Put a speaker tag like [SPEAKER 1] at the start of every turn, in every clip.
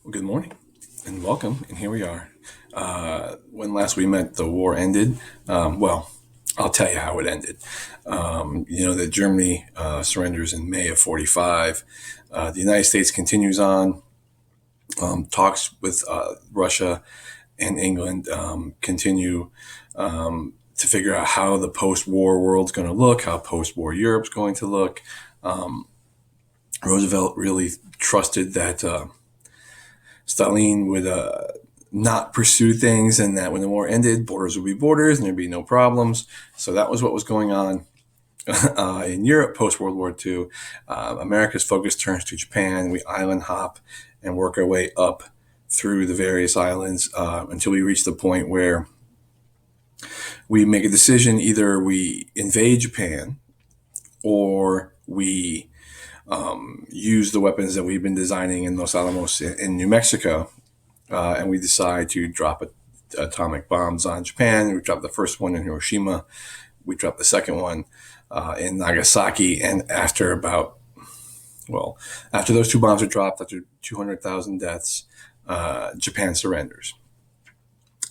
[SPEAKER 1] Well, good morning and welcome. And here we are. When last we met, the war ended. I'll tell you how it ended. You know that Germany surrenders in May of 45. The United States continues on. Talks with Russia and England continue to figure out how the post-war world's going to look, how post-war Europe's going to look. Roosevelt really trusted that Stalin would not pursue things, and that when the war ended, borders would be borders and there'd be no problems. So that was what was going on in Europe post World War II. America's focus turns to Japan. We island hop and work our way up through the various islands until we reach the point where we make a decision: either we invade Japan or we use the weapons that we've been designing in Los Alamos in New Mexico, and we decide to drop atomic bombs on Japan. We dropped the first one in Hiroshima. We dropped the second one in Nagasaki. And after those two bombs are dropped, after 200,000 deaths, Japan surrenders.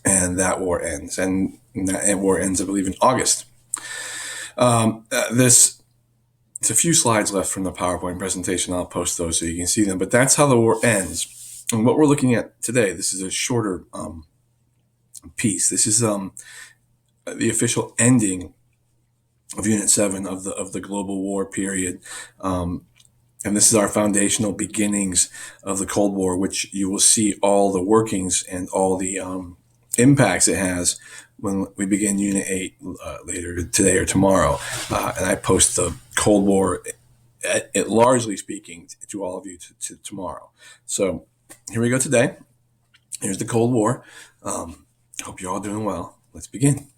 [SPEAKER 1] And that war ends. And that war ends, I believe, in August. It's a few slides left from the PowerPoint presentation. I'll post those so you can see them. But that's how the war ends. And what we're looking at today, this is a shorter piece. This is the official ending of Unit 7 of the global war period. And this is our foundational beginnings of the Cold War, which you will see all the workings and all the impacts it has when we begin Unit 8 later today or tomorrow. And I post the Cold War, largely speaking, to all of you to tomorrow. So here we go today. Here's the Cold War. Hope you're all doing well. Let's begin.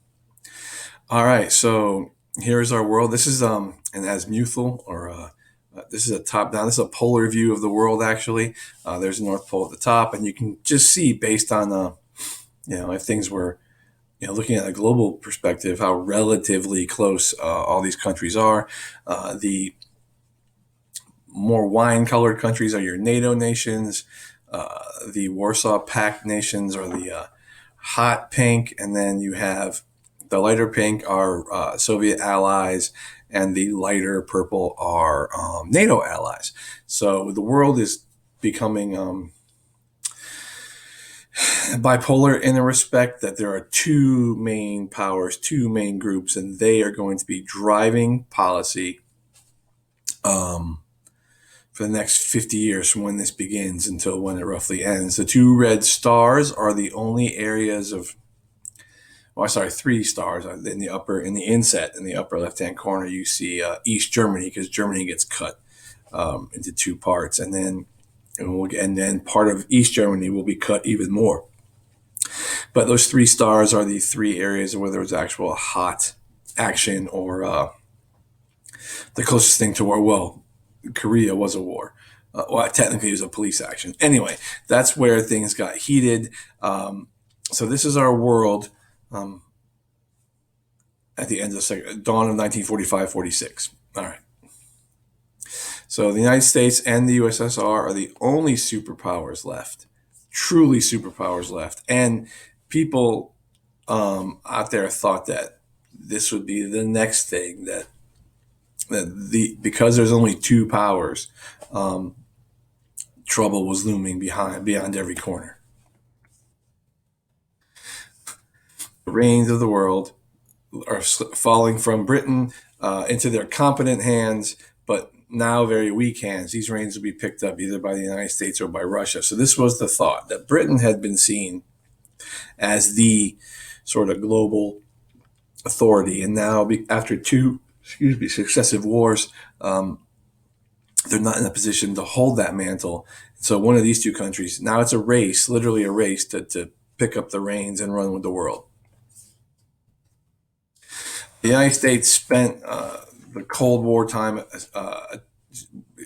[SPEAKER 1] All right, so here's our world. This is an azimuthal, or this is a top-down. This is a polar view of the world, actually. There's the North Pole at the top, and you can just see, based on, if things were, looking at a global perspective, how relatively close all these countries are. The more wine-colored countries are your NATO nations. The Warsaw Pact nations are the hot pink, and then you have the lighter pink are Soviet allies, and the lighter purple are NATO allies. So the world is becoming bipolar in the respect that there are two main powers, two main groups, and they are going to be driving policy for the next 50 years from when this begins until when it roughly ends. The two red stars are the only areas of, three stars in the inset in the upper left-hand corner. You see East Germany, because Germany gets cut into two parts, and then part of East Germany will be cut even more. But those three stars are the three areas where there was actual hot action, or the closest thing to war. Well, Korea was a war. Technically, it was a police action. Anyway, that's where things got heated. So this is our world at the end of the dawn of 1945-46. All right. So the United States and the USSR are the only superpowers left, truly superpowers left. And people out there thought that this would be the next thing, because there's only two powers, trouble was looming beyond every corner. The reins of the world are falling from Britain into their competent hands, but now very weak hands. These reins will be picked up either by the United States or by Russia. So this was the thought, that Britain had been seen as the sort of global authority, and now after two successive wars, they're not in a position to hold that mantle. So one of these two countries, now it's a race, literally a race to pick up the reins and run with the world. The United States spent the Cold War time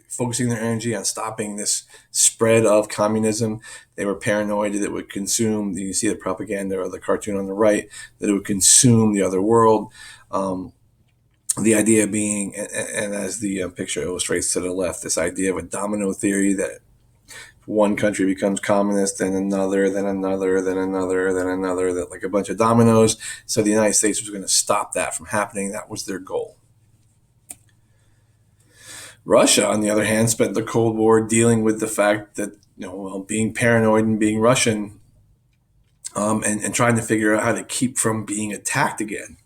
[SPEAKER 1] focusing their energy on stopping this spread of communism. They were paranoid that it would consume, you see the propaganda or the cartoon on the right, that it would consume the other world. The idea being, and as the picture illustrates to the left, this idea of a domino theory, that one country becomes communist, then another, then another, then another, then another, that like a bunch of dominoes. So the United States was going to stop that from happening. That was their goal. Russia, on the other hand, spent the Cold War dealing with the fact that, being paranoid and being Russian, and trying to figure out how to keep from being attacked again,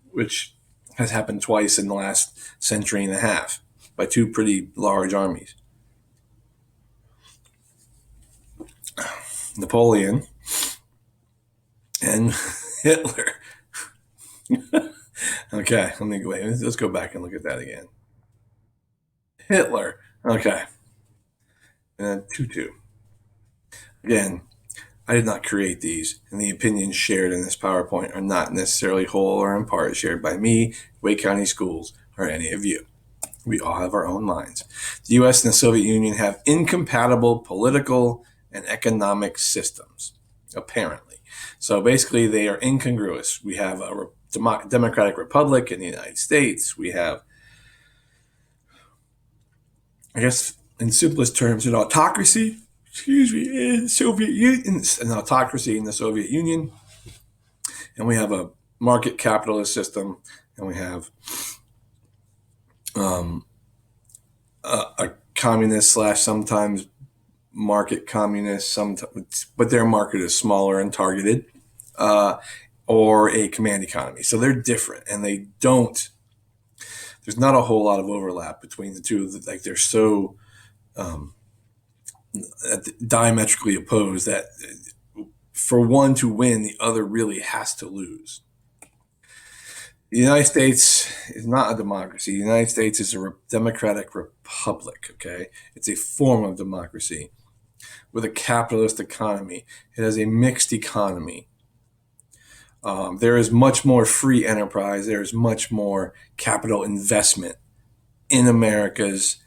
[SPEAKER 1] which has happened twice in the last century and a half by two pretty large armies. Napoleon and Hitler. Okay, let's go back and look at that again. Hitler. Okay. And Tutu. Again, I did not create these, and the opinions shared in this PowerPoint are not necessarily whole or in part shared by me, Wake County Schools, or any of you. We all have our own minds. The US and the Soviet Union have incompatible political and economic systems, apparently. So basically, they are incongruous. We have a democratic republic in the United States. We have, I guess, in simplest terms, an autocracy. In the Soviet Union, an autocracy in the Soviet Union, and we have a market capitalist system, and we have a communist slash sometimes market communist, sometimes, but their market is smaller and targeted, or a command economy. So they're different, and they don't. There's not a whole lot of overlap between the two. Like they're so diametrically opposed that for one to win, the other really has to lose. The United States is not a democracy. The United States is a democratic republic, okay? It's a form of democracy with a capitalist economy. It has a mixed economy. There is much more free enterprise. There is much more capital investment in America's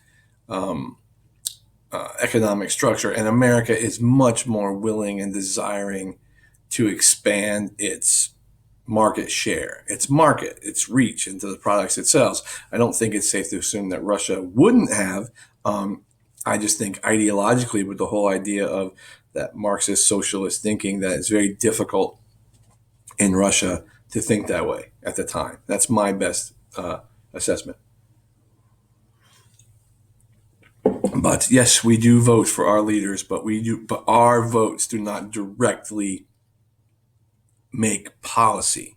[SPEAKER 1] economic structure. And America is much more willing and desiring to expand its market share, its market, its reach into the products it sells. I don't think it's safe to assume that Russia wouldn't have. I just think ideologically, with the whole idea of that Marxist socialist thinking, that it's very difficult in Russia to think that way at the time. That's my best assessment. But yes, we do vote for our leaders, but our votes do not directly make policy.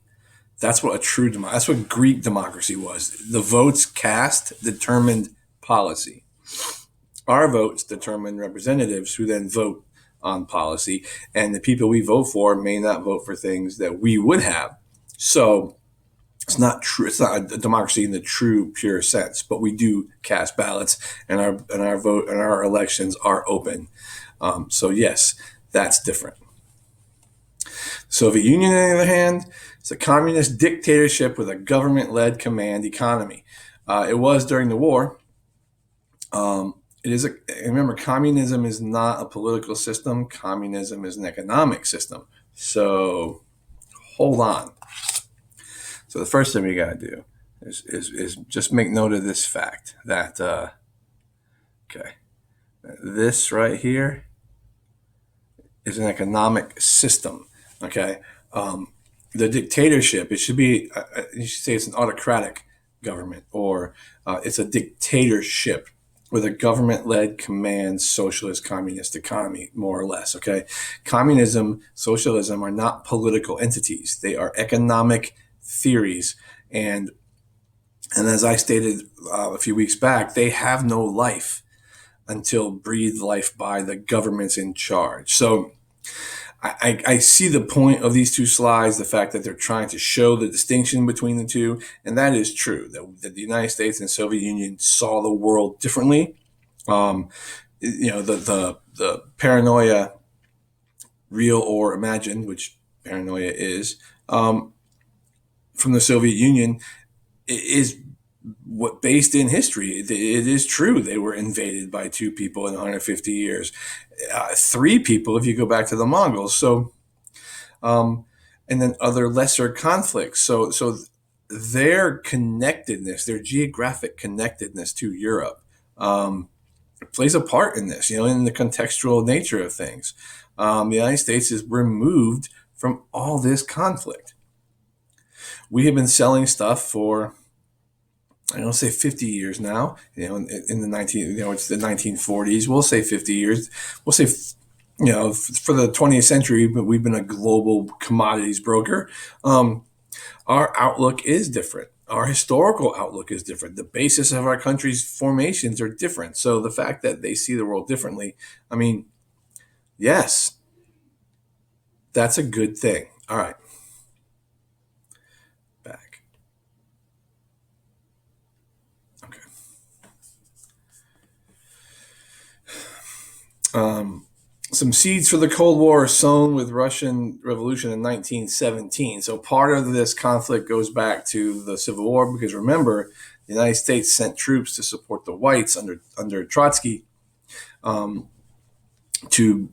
[SPEAKER 1] That's what a true democracy. That's what Greek democracy was. The votes cast determined policy. Our votes determine representatives who then vote on policy, and the people we vote for may not vote for things that we would have. So it's not true. It's not a democracy in the true, pure sense. But we do cast ballots, and our vote and our elections are open. So yes, that's different. Soviet Union, on the other hand, it's a communist dictatorship with a government-led command economy. It was during the war. Remember, communism is not a political system. Communism is an economic system. So hold on. So the first thing we got to do is just make note of this fact that, this right here is an economic system. Okay. The dictatorship, you should say it's an autocratic government, or it's a dictatorship with a government-led command socialist communist economy, more or less. Okay. Communism, socialism are not political entities. They are economic theories. And as I stated a few weeks back, they have no life until breathed life by the governments in charge. So I see the point of these two slides, the fact that they're trying to show the distinction between the two, and that is true, that the United States and the Soviet Union saw the world differently. The paranoia, real or imagined, which paranoia is, from the Soviet Union is what based in history. It is true they were invaded by two people in 150 years, three people if you go back to the Mongols. So, and then other lesser conflicts. So their connectedness, their geographic connectedness to Europe, plays a part in this, in the contextual nature of things. The United States is removed from all this conflict. We have been selling stuff for, I don't say 50 years now, in the it's the 1940s. We'll say 50 years. We'll say, for the 20th century, but we've been a global commodities broker. Our outlook is different. Our historical outlook is different. The basis of our country's formations are different. So the fact that they see the world differently, I mean, yes, that's a good thing. All right. Back. Okay. Some seeds for the Cold War sown with Russian Revolution in 1917. So part of this conflict goes back to the Civil War, because remember, the United States sent troops to support the whites under Trotsky, to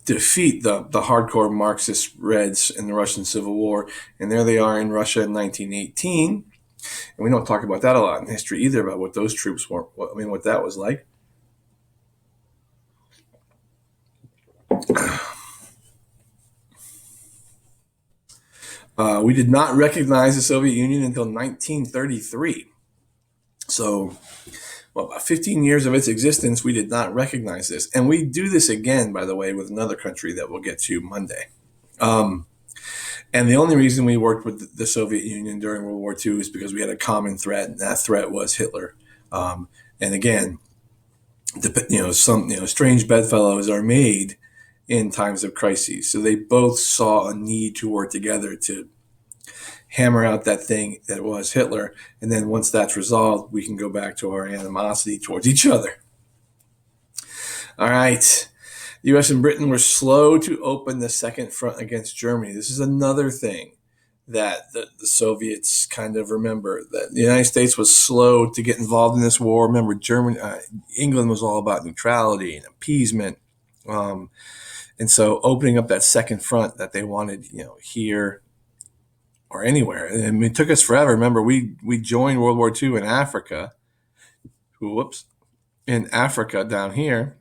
[SPEAKER 1] defeat the hardcore Marxist Reds in the Russian Civil War. And there they are in Russia in 1918. And we don't talk about that a lot in history either, about what those troops were. What that was like. We did not recognize the Soviet Union until 1933. So, about 15 years of its existence, we did not recognize this. And we do this again, by the way, with another country that we'll get to Monday. And the only reason we worked with the Soviet Union during World War II is because we had a common threat, and that threat was Hitler. And again, some strange bedfellows are made in times of crises. So they both saw a need to work together to hammer out that thing that was Hitler. And then once that's resolved, we can go back to our animosity towards each other. All right. The U.S. and Britain were slow to open the second front against Germany. This is another thing that the Soviets kind of remember, that the United States was slow to get involved in this war. Remember, England was all about neutrality and appeasement. And so opening up that second front that they wanted, here or anywhere. And it took us forever. Remember, we joined World War II in Africa. In Africa down here,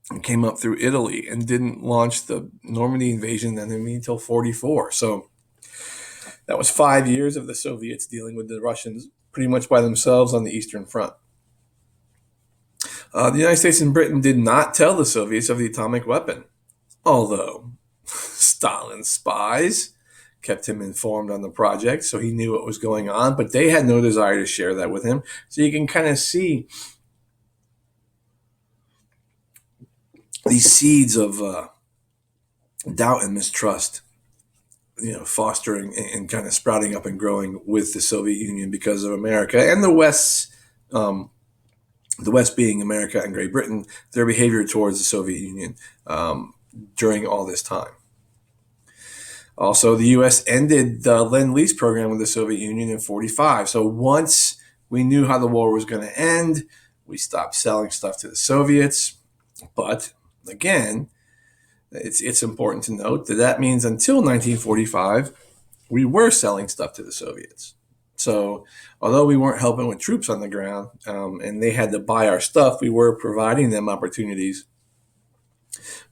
[SPEAKER 1] and came up through Italy and didn't launch the Normandy invasion until 1944. So that was 5 years of the Soviets dealing with the Russians pretty much by themselves on the Eastern Front. The United States and Britain did not tell the Soviets of the atomic weapon, although Stalin's spies kept him informed on the project, so he knew what was going on, but they had no desire to share that with him. So you can kind of see these seeds of doubt and mistrust, fostering and kind of sprouting up and growing with the Soviet Union because of America and the West, being America and Great Britain, their behavior towards the Soviet Union during all this time. Also, the U.S. ended the Lend-Lease program with the Soviet Union in 1945. So once we knew how the war was going to end, we stopped selling stuff to the Soviets. But again, it's important to note that means until 1945, we were selling stuff to the Soviets. So although we weren't helping with troops on the ground, and they had to buy our stuff, we were providing them opportunities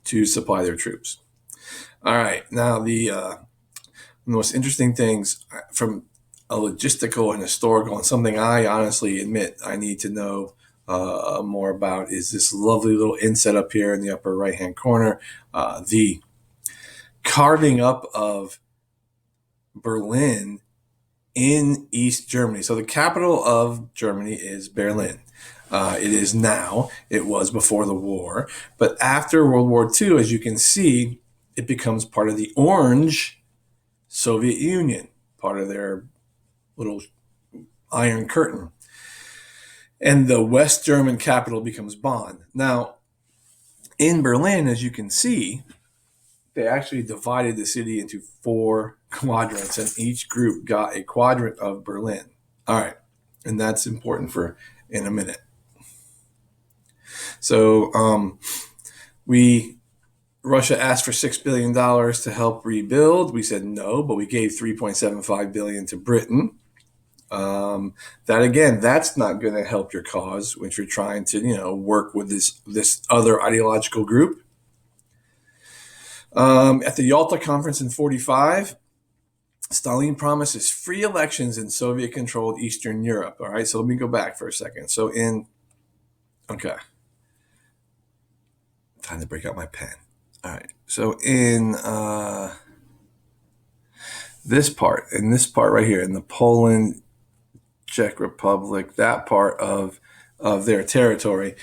[SPEAKER 1] to supply their troops. All right, now the most interesting things from a logistical and historical, and something I honestly admit I need to know more about, is this lovely little inset up here in the upper right-hand corner, the carving up of Berlin in East Germany. So the capital of Germany is Berlin. It is now. It was before the war. But after World War II, as you can see, it becomes part of the Orange Soviet Union, part of their little Iron Curtain. And the West German capital becomes Bonn. Now, in Berlin, as you can see, they actually divided the city into 4 quadrants, and each group got a quadrant of Berlin. All right, and that's important for in a minute. So Russia asked for $6 billion to help rebuild. We said no, but we gave $3.75 billion to Britain. That again, that's not going to help your cause if you're trying to, work with this other ideological group. At the Yalta Conference in '45, Stalin promises free elections in Soviet-controlled Eastern Europe. All right, so let me go back for a second. Okay, time to break out my pen. All right, so in this part right here, in the Poland, Czech Republic, that part of their territory,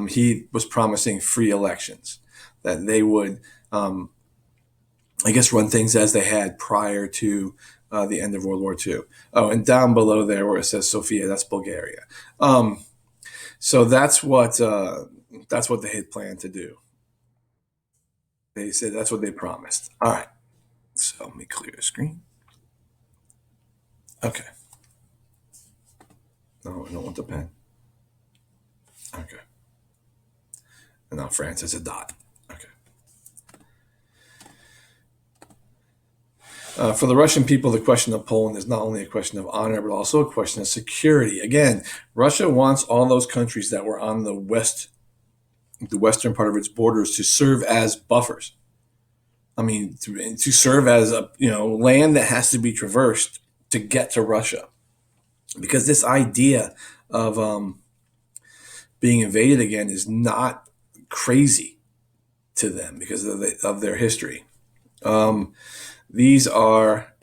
[SPEAKER 1] he was promising free elections, that they would, I guess, run things as they had prior to the end of World War II. Oh, and down below there where it says Sofia, that's Bulgaria. So that's what they had planned to do. They said that's what they promised. All right. So let me clear the screen. Okay. No, I don't want the pen. Okay. And now France has a dot. Okay. For the Russian people, the question of Poland is not only a question of honor, but also a question of security. Again, Russia wants all those countries that were on the western part of its borders, to serve as buffers. I mean, to serve as a land that has to be traversed to get to Russia, because this idea of being invaded again is not crazy to them because of their history. These are,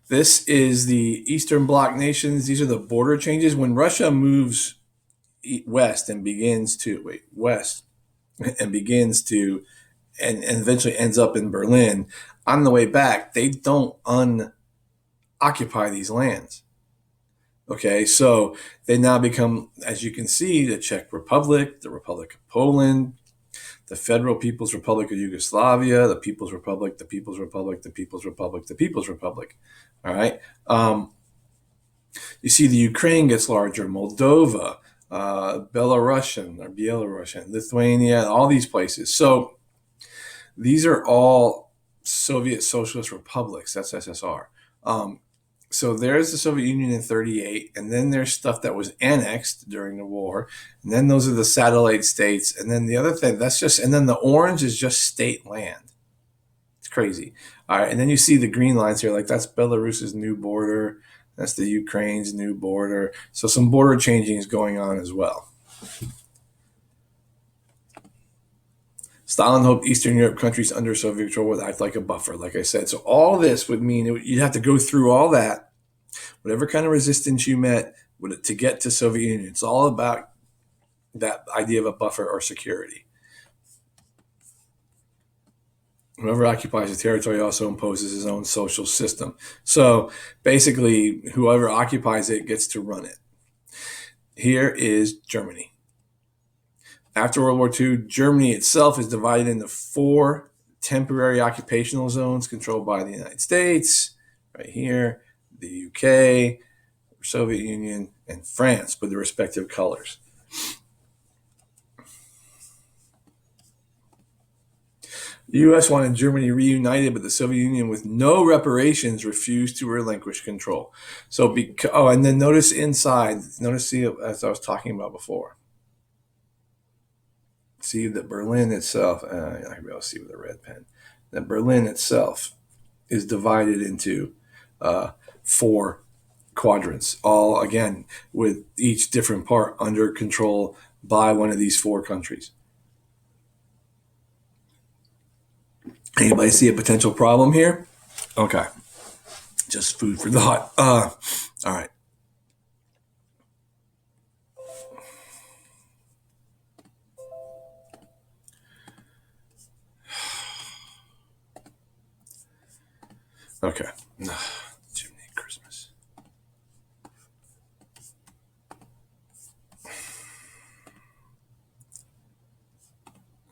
[SPEAKER 1] this is the Eastern Bloc nations. These are the border changes. When Russia moves west and begins to, and eventually ends up in Berlin, on the way back, they don't occupy these lands. Okay, so they now become, as you can see, the Czech Republic, the Republic of Poland, the Federal People's Republic of Yugoslavia, the People's Republic, the People's Republic, the People's Republic, the People's Republic. All right. You see the Ukraine gets larger, Moldova, Belarusian, Lithuania, all these places. So these are all Soviet Socialist republics. That's SSR. So there's the Soviet Union in '38, and then there's stuff that was annexed during the war, and then those are the satellite states, and then the other thing, and then the orange is just state land. It's crazy. All right, and then you see the green lines here, like that's Belarus's new border, that's the Ukraine's new border. So some border changing is going on as well. Stalin hoped Eastern Europe countries under Soviet control would act like a buffer, like I said. So all this would mean you'd have to go through all that, whatever kind of resistance you met to get to Soviet Union. It's all about that idea of a buffer or security. Whoever occupies the territory also imposes his own social system. So basically, whoever occupies it gets to run it. Here is Germany. After World War II, Germany itself is divided into 4 temporary occupational zones controlled by the United States, right here, the UK, Soviet Union, and France with their respective colors. The U.S. wanted Germany reunited, but the Soviet Union, with no reparations, refused to relinquish control. So, and then notice inside, see, as I was talking about before, see that Berlin itself, I can be able to see with a red pen, that Berlin itself is divided into 4 quadrants, all again with each different part under control by one of these 4 countries. Anybody see a potential problem here? Okay, just food for thought. All right. Okay. Jiminy Christmas.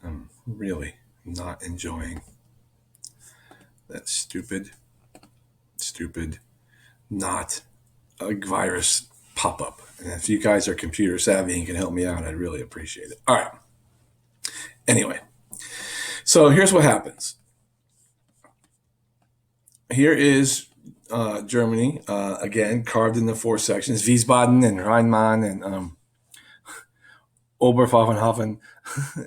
[SPEAKER 1] I'm really not enjoying that stupid, not a virus pop up. And if you guys are computer savvy and can help me out, I'd really appreciate it. All right. Anyway, so here's what happens. Here is Germany, again, carved into four sections. Wiesbaden and Rheinland and Oberpfaffenhofen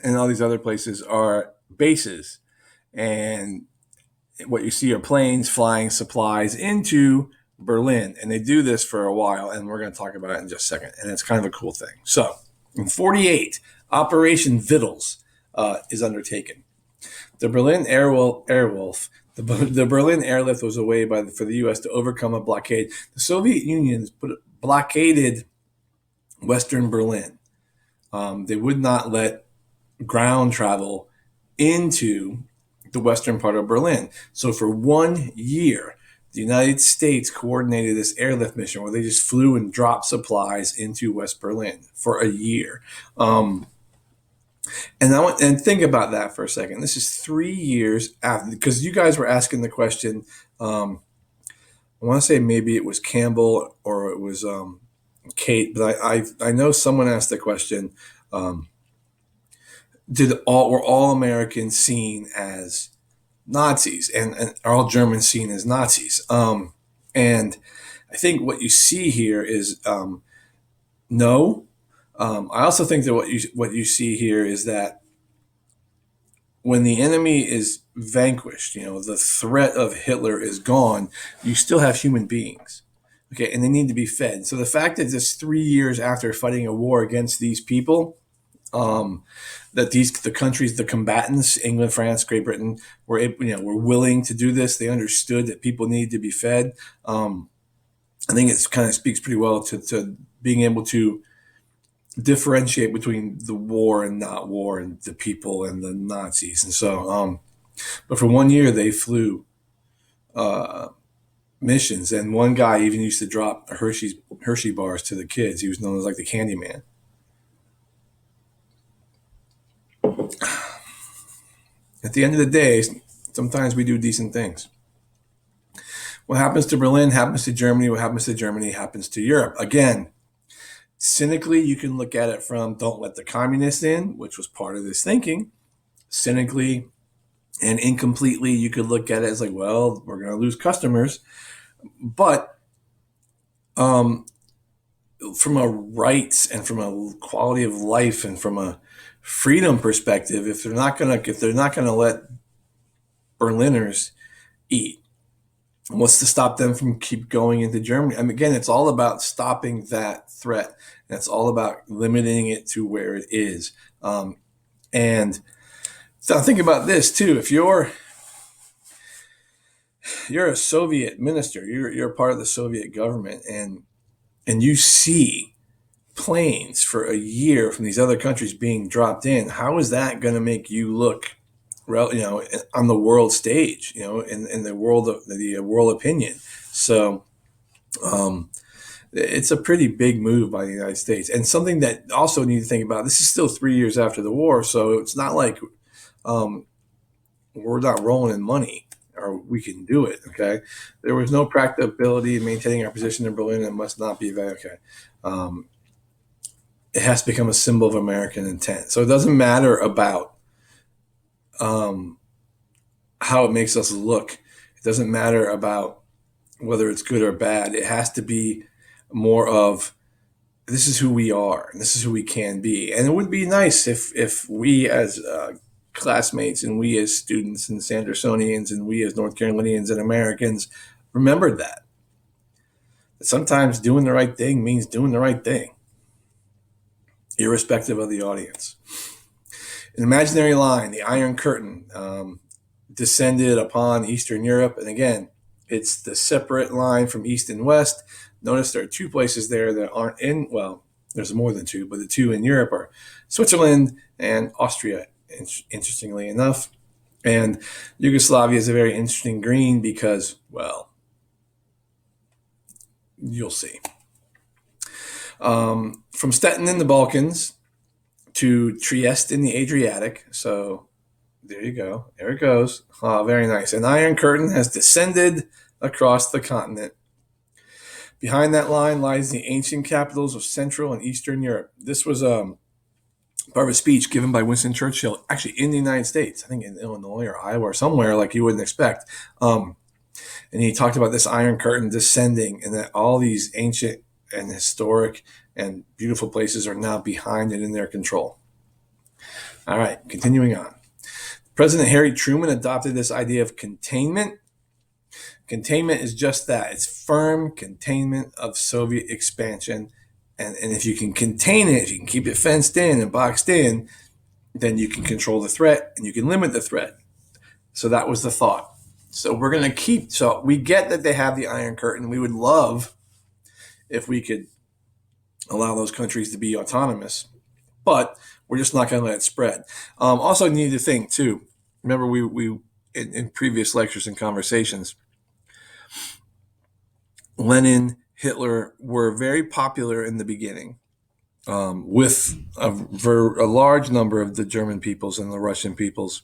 [SPEAKER 1] and all these other places are bases. And what you see are planes flying supplies into Berlin. And they do this for a while, and we're going to talk about it in just a second. And it's kind of a cool thing. So in 48, Operation Vittles is undertaken. The Berlin Airwolf, the Berlin airlift was a way for the U.S. to overcome a blockade. The Soviet Union blockaded Western Berlin. They would not let ground travel into the western part of Berlin. So for 1 year, the United States coordinated this airlift mission where they just flew and dropped supplies into West Berlin for a year. And think about that for a second. This is 3 years after, because you guys were asking the question. I want to say maybe it was Campbell or it was Kate, but I know someone asked the question: were all Americans seen as Nazis, and are all Germans seen as Nazis? And I think what you see here is no. I also think that what you see here is that when the enemy is vanquished, the threat of Hitler is gone, you still have human beings. Okay, and they need to be fed. So the fact that it's 3 years after fighting a war against these people, that the countries, the combatants, England, France, Great Britain, were willing to do this. They understood that people needed to be fed. I think it kind of speaks pretty well to being able to differentiate between the war and not war, and the people and the Nazis. And so, but for 1 year they flew missions, and one guy even used to drop Hershey bars to the kids. He was known as like the Candy Man. At the end of the day, sometimes we do decent things. What happens to Berlin happens to Germany. What happens to Germany happens to Europe. Again, cynically, you can look at it from don't let the communists in, which was part of this thinking. Cynically and incompletely, you could look at it as like, well, we're going to lose customers. But from a rights and from a quality of life and from a freedom perspective, if they're not going to let Berliners eat, what's to stop them from keep going into Germany? I mean, again, it's all about stopping that threat. And it's all about limiting it to where it is. And so think about this too. If you're a Soviet minister, you're part of the Soviet government, and you see planes for a year from these other countries being dropped in, how is that going to make you look, on the world stage, in the world of the world opinion? So, it's a pretty big move by the United States, and something that also need to think about. This is still 3 years after the war, so it's not like we're not rolling in money or we can do it. Okay, there was no practicability in maintaining our position in Berlin. It must not be very okay. It has to become a symbol of American intent. So it doesn't matter about how it makes us look. It doesn't matter about whether it's good or bad. It has to be more of, this is who we are and this is who we can be. And it would be nice if we as classmates and we as students and Sandersonians and we as North Carolinians and Americans remembered that sometimes doing the right thing means doing the right thing, irrespective of the audience. An imaginary line, the Iron Curtain, descended upon Eastern Europe. And again, it's the separate line from East and West. Notice there are two places there that aren't in, well, there's more than two, but the two in Europe are Switzerland and Austria, interestingly enough. And Yugoslavia is a very interesting green because, well, you'll see. From Stettin in the Balkans to Trieste in the Adriatic. So there you go. There it goes. Very nice. An Iron Curtain has descended across the continent. Behind that line lies the ancient capitals of Central and Eastern Europe. This was part of a speech given by Winston Churchill, actually in the United States, I think in Illinois or Iowa or somewhere like you wouldn't expect. And he talked about this Iron Curtain descending and that all these ancient and historic and beautiful places are now behind and in their control. All right, continuing on. President Harry Truman adopted this idea of containment. Containment is just that. It's firm containment of Soviet expansion. And if you can contain it, if you can keep it fenced in and boxed in, then you can control the threat and you can limit the threat. So that was the thought. So we're going to keep, so we get that they have the Iron Curtain. We would love if we could allow those countries to be autonomous, but we're just not going to let it spread. Also need to think too, remember we in previous lectures and conversations, Lenin, Hitler were very popular in the beginning with a large number of the German peoples and the Russian peoples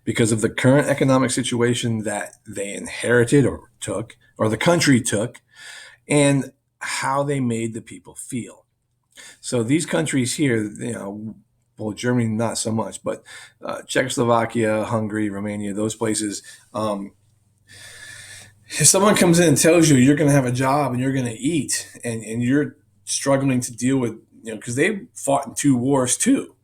[SPEAKER 1] because of the current economic situation that they inherited or took, or the country took, and how they made the people feel. So these countries here, well, Germany not so much, but Czechoslovakia, Hungary, Romania, those places, if someone comes in and tells you you're going to have a job and you're going to eat and you're struggling to deal with, because they fought in 2 wars too,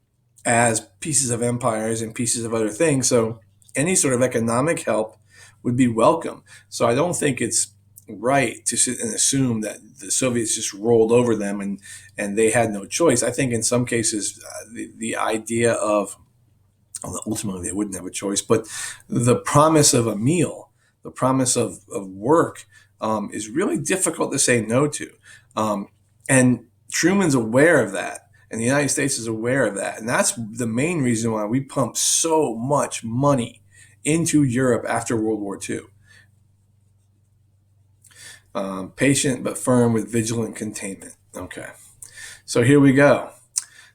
[SPEAKER 1] as pieces of empires and pieces of other things. So any sort of economic help would be welcome. So I don't think it's right to sit and assume that the Soviets just rolled over them and they had no choice. I think in some cases, the idea of, ultimately they wouldn't have a choice, but the promise of a meal, the promise of work is really difficult to say no to. And Truman's aware of that. And the United States is aware of that. And that's the main reason why we pumped so much money into Europe after World War II. Patient but firm with vigilant containment. Okay. So here we go.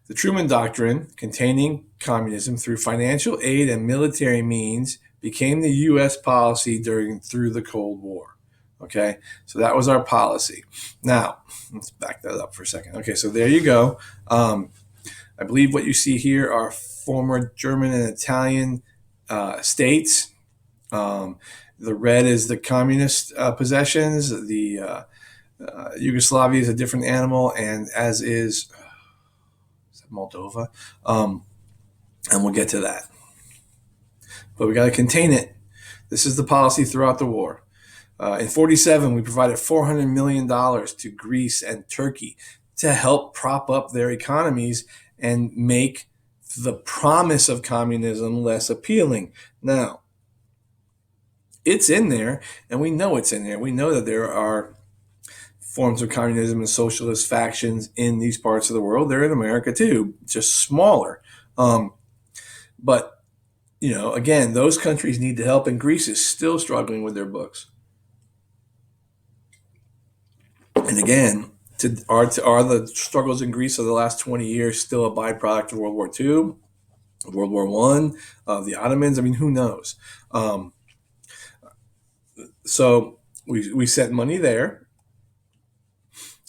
[SPEAKER 1] The Truman Doctrine, containing communism through financial aid and military means, became the U.S. policy through the Cold War. Okay, so that was our policy. Now, let's back that up for a second. Okay, so there you go. I believe what you see here are former German and Italian states. The red is the communist possessions. The Yugoslavia is a different animal, and as is Moldova. And we'll get to that. But we got to contain it. This is the policy throughout the war. In 1947, we provided $400 million to Greece and Turkey to help prop up their economies and make the promise of communism less appealing. Now, it's in there, and we know it's in there. We know that there are forms of communism and socialist factions in these parts of the world. They're in America too, just smaller. But, again, those countries need the help, and Greece is still struggling with their books. And again, are the struggles in Greece of the last 20 years still a byproduct of World War II, World War I, of the Ottomans? I mean, who knows? So we sent money there.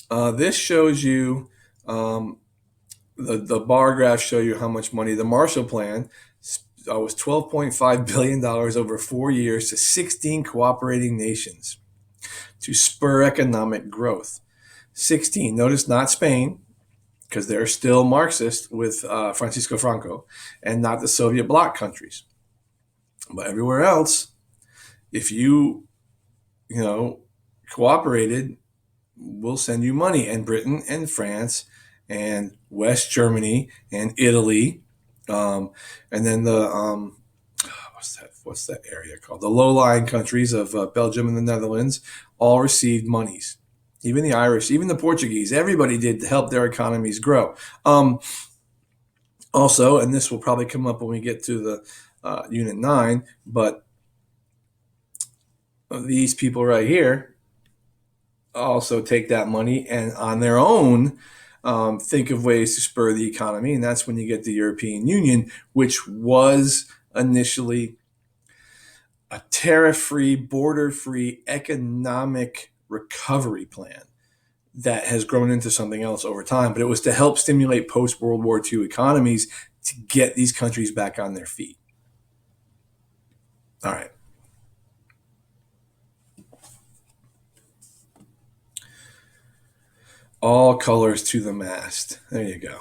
[SPEAKER 1] This shows you, the bar graphs show you how much money. The Marshall Plan was $12.5 billion over 4 years to 16 cooperating nations to spur economic growth. 16, notice not Spain, because they're still Marxist with Francisco Franco, and not the Soviet bloc countries. But everywhere else, if you cooperated, we'll send you money. And Britain and France and West Germany and Italy, and then the what's that area called? The low-lying countries of Belgium and the Netherlands all received monies. Even the Irish, even the Portuguese, everybody did to help their economies grow. Also, and this will probably come up when we get to the Unit 9, but these people right here also take that money and on their own think of ways to spur the economy. And that's when you get the European Union, which was initially a tariff-free, border-free economic recovery plan that has grown into something else over time. But it was to help stimulate post-World War II economies to get these countries back on their feet. All right. All colors to the mast. There you go.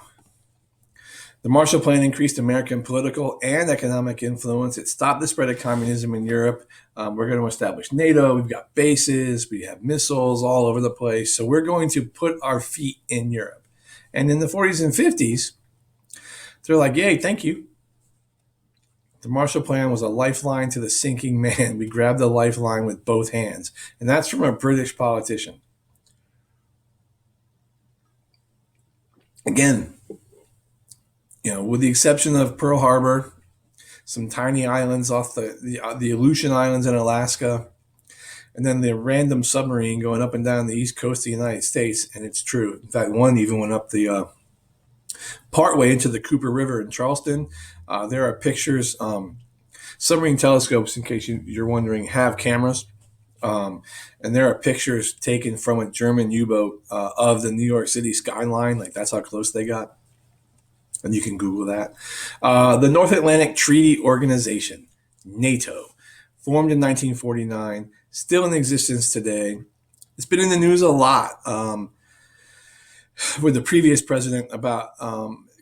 [SPEAKER 1] The Marshall Plan increased American political and economic influence. It stopped the spread of communism in Europe. We're going to establish NATO. We've got bases. We have missiles all over the place. So we're going to put our feet in Europe. And in the 40s and 50s, they're like, yay, thank you. The Marshall Plan was a lifeline to the sinking man. We grabbed the lifeline with both hands. And that's from a British politician. Again, with the exception of Pearl Harbor, some tiny islands off the Aleutian Islands in Alaska, and then the random submarine going up and down the east coast of the United States, and it's true. In fact, one even went up the partway into the Cooper River in Charleston. There are pictures. Submarine telescopes, in case you're wondering, have cameras. And there are pictures taken from a German U-boat of the New York City skyline. Like, that's how close they got. And you can Google that. The North Atlantic Treaty Organization, NATO, formed in 1949, still in existence today. It's been in the news a lot with the previous president about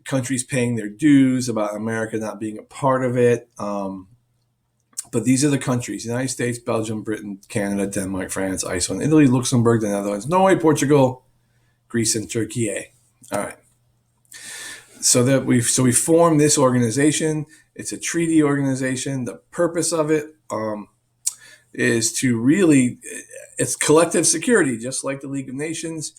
[SPEAKER 1] countries paying their dues, about America not being a part of it. But these are the countries: United States, Belgium, Britain, Canada, Denmark, France, Iceland, Italy, Luxembourg, the Netherlands, Norway, Portugal, Greece, and Turkey. All right. So we formed this organization. It's a treaty organization. The purpose of it is to really, it's collective security, just like the League of Nations,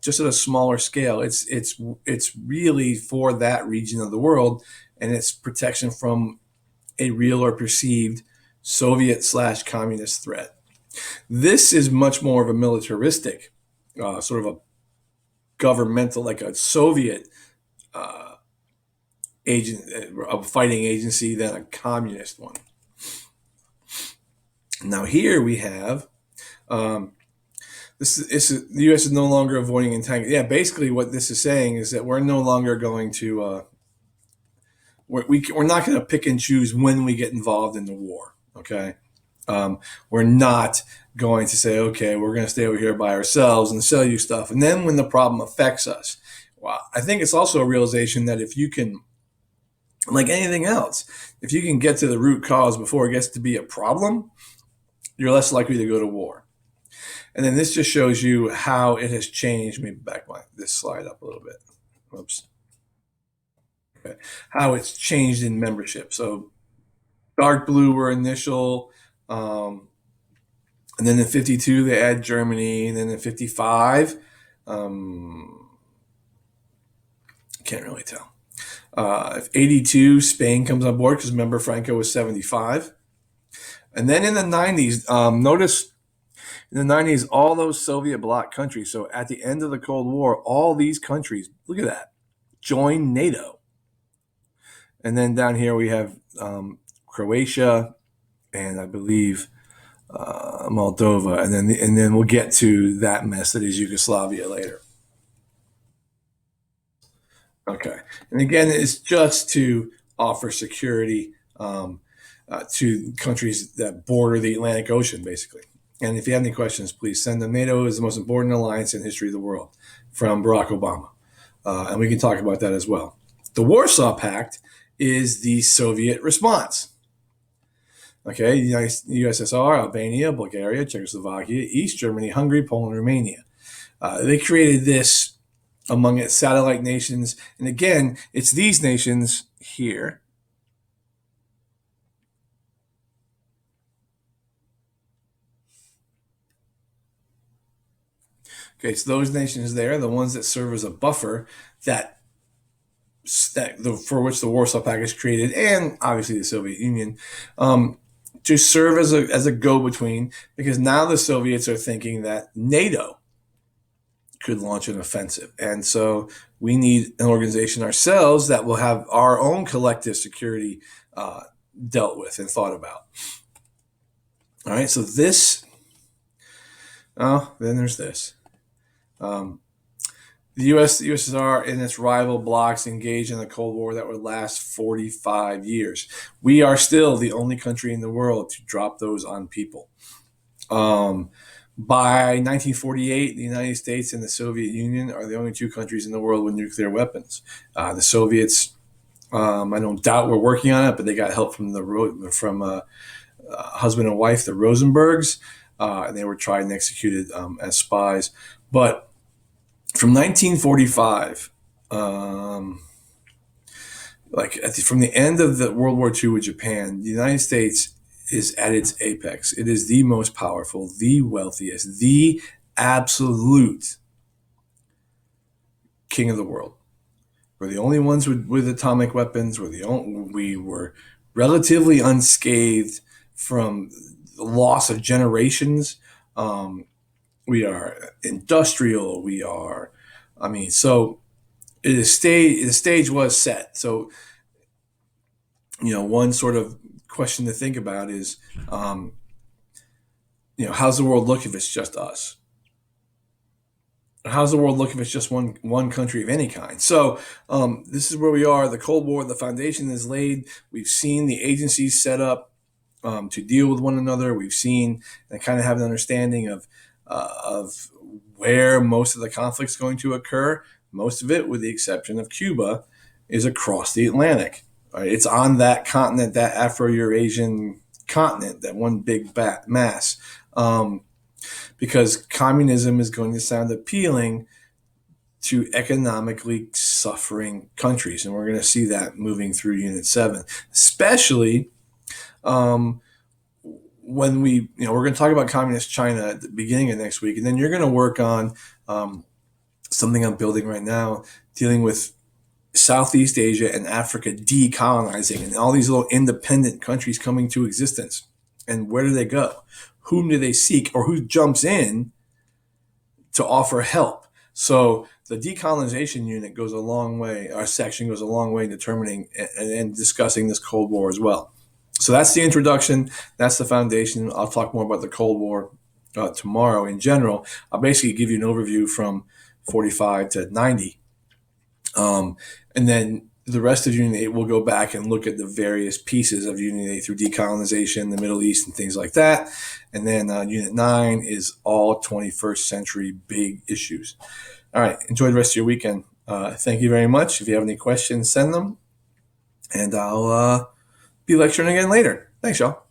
[SPEAKER 1] just at a smaller scale. It's really for that region of the world, and it's protection from a real or perceived Soviet/communist threat. This is much more of a militaristic, sort of a governmental, like a Soviet a fighting agency than a communist one. Now here we have the U.S. is no longer avoiding entanglement. Yeah, basically what this is saying is that we're no longer going to we're not going to pick and choose when we get involved in the war. Okay, we're not going to say, okay, we're going to stay over here by ourselves and sell you stuff, and then when the problem affects us. Well, I think it's also a realization that if you can, like anything else, if you can get to the root cause before it gets to be a problem, you're less likely to go to war. And then this just shows you how it has changed. Let me back this slide up a little bit. Oops. Okay. How it's changed in membership. So dark blue were initial, and then in 52 they add Germany, and then in 55, can't really tell. 82, Spain comes on board because remember Franco was 75. And then in the 90s, notice in the 90s, all those Soviet bloc countries, so at the end of the Cold War, all these countries, look at that, joined NATO. And then down here we have Croatia and I believe Moldova. And then we'll get to that mess that is Yugoslavia later. Okay. And again, it's just to offer security to countries that border the Atlantic Ocean, basically. And if you have any questions, please send them. NATO is the most important alliance in the history of the world, from Barack Obama. And we can talk about that as well. The Warsaw Pact is the Soviet response. Okay, the USSR, Albania, Bulgaria, Czechoslovakia, East Germany, Hungary, Poland, Romania. They created this among its satellite nations. And again, it's these nations here. Okay, so those nations there, the ones that serve as a buffer for which the Warsaw Pact is created, and obviously the Soviet Union, to serve as a go-between, because now the Soviets are thinking that NATO could launch an offensive. And so we need an organization ourselves that will have our own collective security dealt with and thought about. All right, so then there's this. The USSR and its rival blocs engaged in a Cold War that would last 45 years. We are still the only country in the world to drop those on people. By 1948, the United States and the Soviet Union are the only two countries in the world with nuclear weapons. The Soviets, I don't doubt, were working on it, but they got help from husband and wife, the Rosenbergs, and they were tried and executed as spies. But from 1945, from the end of the World War II with Japan, the United States is at its apex. It is the most powerful, the wealthiest, the absolute king of the world. We're the only ones with atomic weapons. We were relatively unscathed from the loss of generations. We are industrial. So the stage was set. So, one sort of question to think about is, how's the world look if it's just us? How's the world look if it's just one country of any kind? So this is where we are. The Cold War, the foundation is laid. We've seen the agencies set up to deal with one another. We've seen and kind of have an understanding of where most of the conflict's going to occur. Most of it, with the exception of Cuba, is across the Atlantic. Right? It's on that continent, that Afro-Eurasian continent, that one big mass. Because communism is going to sound appealing to economically suffering countries. And we're going to see that moving through Unit 7, especially when we're going to talk about communist China at the beginning of next week. And then you're going to work on something I'm building right now, dealing with Southeast Asia and Africa decolonizing and all these little independent countries coming to existence. And where do they go? Whom do they seek, or who jumps in to offer help? So the decolonization unit goes a long way, our section goes a long way in determining and discussing this Cold War as well. So that's the introduction. That's the foundation. I'll talk more about the Cold War tomorrow in general. I'll basically give you an overview from 45 to 90. And then the rest of Unit 8 will go back and look at the various pieces of Unit 8 through decolonization, the Middle East, and things like that. And then Unit 9 is all 21st century big issues. All right. Enjoy the rest of your weekend. Thank you very much. If you have any questions, send them. And I'll be lecturing again later. Thanks, y'all.